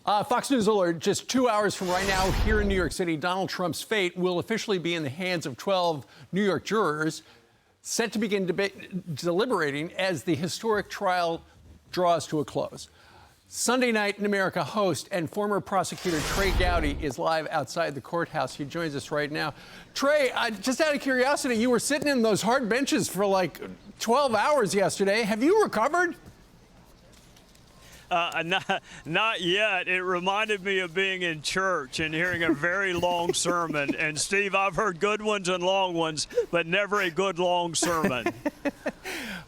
Fox News alert, just 2 hours from right now here in New York City, Donald Trump's fate will officially be in the hands of 12 New York jurors set to begin deliberating as the historic trial draws to a close. Sunday Night in America host and former prosecutor Trey Gowdy is live outside the courthouse. He joins us right now. Trey, just out of curiosity, you were sitting in those hard benches for like 12 hours yesterday. Have you recovered? Not yet. It reminded me of being in church and hearing a very long sermon. And, Steve, I've heard good ones and long ones, but never a good long sermon.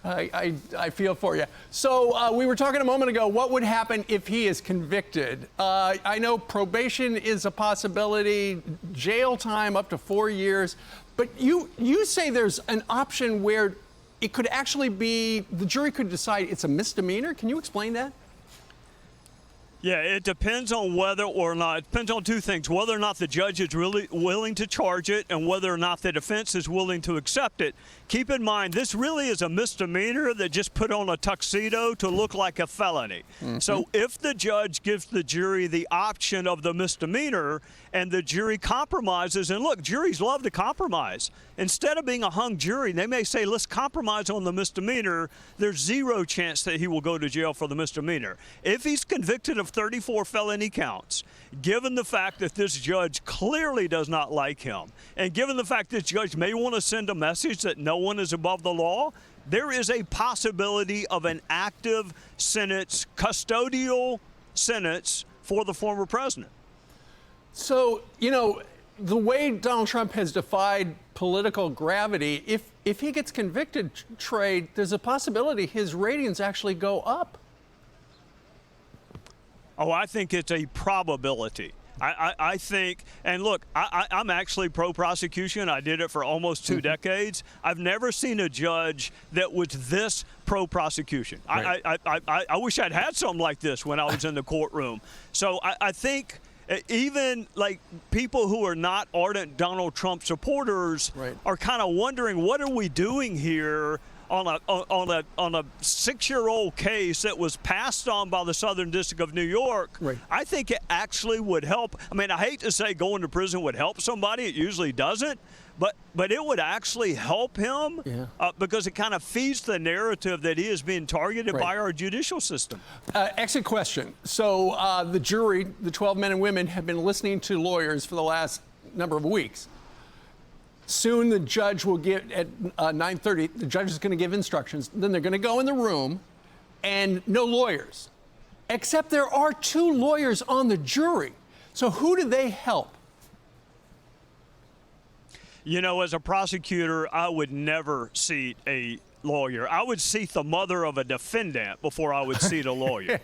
I feel for you. So we were talking a moment ago, what would happen if he is convicted? I know probation is a possibility, jail time up to 4 years, but you say there's an option where it could actually be, the jury could decide it's a misdemeanor. Can you explain that? Yeah, it depends on whether or not, it depends on two things, whether or not the judge is really willing to charge it and whether or not the defense is willing to accept it. Keep in mind, this really is a misdemeanor that just put on a tuxedo to look like a felony. Mm-hmm. So if the judge gives the jury the option of the misdemeanor and the jury compromises, and look, juries love to compromise. Instead of being a hung jury, they may say, let's compromise on the misdemeanor. There's zero chance that he will go to jail for the misdemeanor. If he's convicted of 34 felony counts, given the fact that this judge clearly does not like him, and given the fact that judge may want to send a message that no one is above the law, there is a possibility of an active sentence, custodial sentence for the former president. So, you know, the way Donald Trump has defied political gravity, if he gets convicted, Trey, there's a possibility his ratings actually go up. Oh, I think it's a probability. I think, and look, I'm actually pro-prosecution. I did it for almost 2 decades. I've never seen a judge that was this pro-prosecution. Right. I wish I'd had something like this when I was in the courtroom. So I think even like people who are not ardent Donald Trump supporters are kind of wondering, what are we doing here on a 6-year-old case that was passed on by the Southern District of New York? Right. I think it actually would help. I mean, I hate to say going to prison would help somebody. It usually doesn't. But it would actually help him because it kind of feeds the narrative that he is being targeted by our judicial system. Exit question. So the jury, the 12 men and women, have been listening to lawyers for the last number of weeks. Soon the judge will give, at 9:30, the judge is going to give instructions. Then they're going to go in the room and no lawyers. Except there are 2 lawyers on the jury. So who do they help? You know, as a prosecutor, I would never seat a lawyer. I would seat the mother of a defendant before I would seat a lawyer.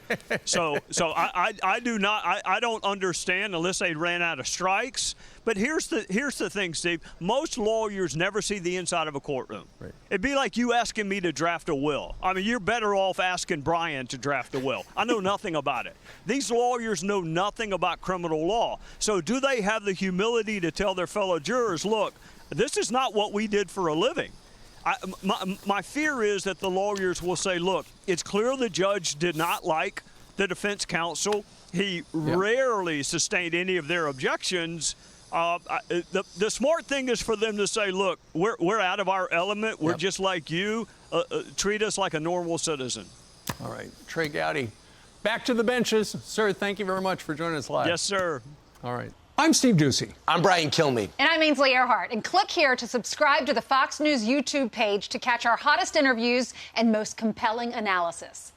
So I do not. I don't understand unless they ran out of strikes. But here's the thing, Steve. Most lawyers never see the inside of a courtroom. Right. It'd be like you asking me to draft a will. I mean, you're better off asking Brian to draft a will. I know nothing about it. These lawyers know nothing about criminal law. So do they have the humility to tell their fellow jurors, look, this is not what we did for a living? My fear is that the lawyers will say, look, it's clear the judge did not like the defense counsel. He rarely sustained any of their objections. The smart thing is for them to say, look, we're out of our element. We're just like you. Treat us like a normal citizen. All right. Trey Gowdy, back to the benches. Sir, thank you very much for joining us live. Yes, sir. All right. I'm Steve Doocy. I'm Brian Kilmeade. And I'm Ainsley Earhart. And click here to subscribe to the Fox News YouTube page to catch our hottest interviews and most compelling analysis.